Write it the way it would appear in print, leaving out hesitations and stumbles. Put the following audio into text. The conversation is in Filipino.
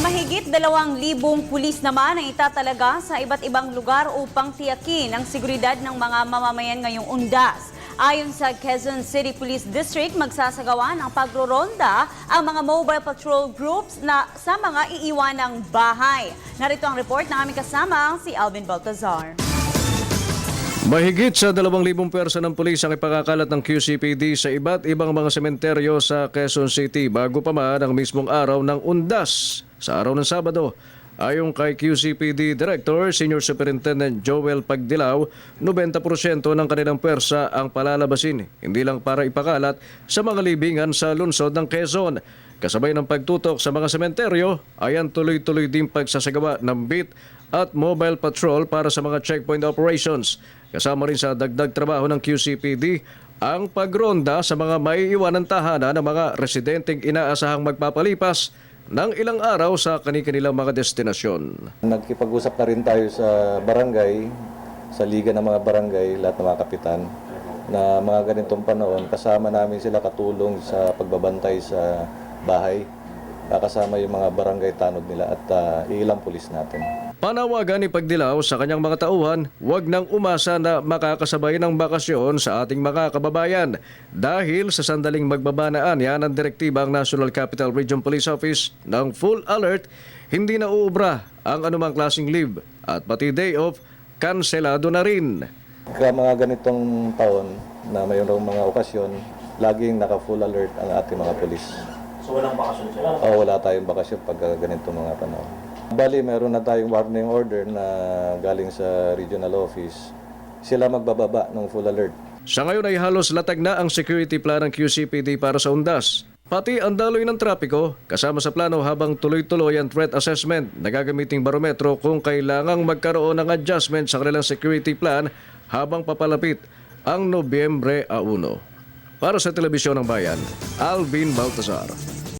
Mahigit 2,000 pulis naman ang itatalaga sa iba't ibang lugar upang tiyakin ang seguridad ng mga mamamayan ngayong undas. Ayon sa Quezon City Police District, magsasagawa ng pagroronda ang mga mobile patrol groups sa mga iiwanang bahay. Narito ang report ng aming kasama, si Alvin Baltazar. Mahigit sa 2,000 pwersa ng pulis ang ipakakalat ng QCPD sa iba't ibang mga sementeryo sa Quezon City bago pa man ang mismong araw ng undas sa araw ng Sabado. Ayon kay QCPD Director, Senior Superintendent Joel Pagdilaw, 90% ng kanilang pwersa ang palalabasin, hindi lang para ipakalat sa mga libingan sa lungsod ng Quezon. Kasabay ng pagtutok sa mga sementeryo, ayan tuloy-tuloy din pagsasagawa ng beat at mobile patrol para sa mga checkpoint operations. Kasama rin sa dagdag trabaho ng QCPD ang pagronda sa mga maiiwanang tahanan ng mga residenteng inaasahang magpapalipas ng ilang araw sa kanilang mga destinasyon. Nagkipag-usap na rin tayo sa barangay, sa liga ng mga barangay, lahat ng mga kapitan, na mga ganitong panahon, kasama namin sila katulong sa pagbabantay sa bahay, kasama yung mga barangay tanod nila at ilang pulis natin. Panawagan ni Pagdilaw sa kanyang mga tauhan, huwag nang umasa na makakasabay ng bakasyon sa ating mga kababayan dahil sa sandaling magbabanaan yan ang direktiba ng National Capital Region Police Office ng full alert, hindi na uubra ang anumang klaseng leave at pati day off, kanselado na rin. Kaya mga ganitong taon na mayroong mga okasyon, laging naka-full alert ang ating mga pulis. So walang bakasyon sila? Wala tayong bakasyon pag ganitong mga panahon. Bali, meron na tayong warning order na galing sa regional office. Sila magbababa ng full alert. Sa ngayon ay halos latag na ang security plan ng QCPD para sa undas. Pati ang daloy ng trapiko, kasama sa plano habang tuloy-tuloy ang threat assessment na gagamiting barometro kung kailangang magkaroon ng adjustment sa kanilang security plan habang papalapit ang Nobyembre 1. Para sa Telebisyon ng Bayan, Alvin Baltazar.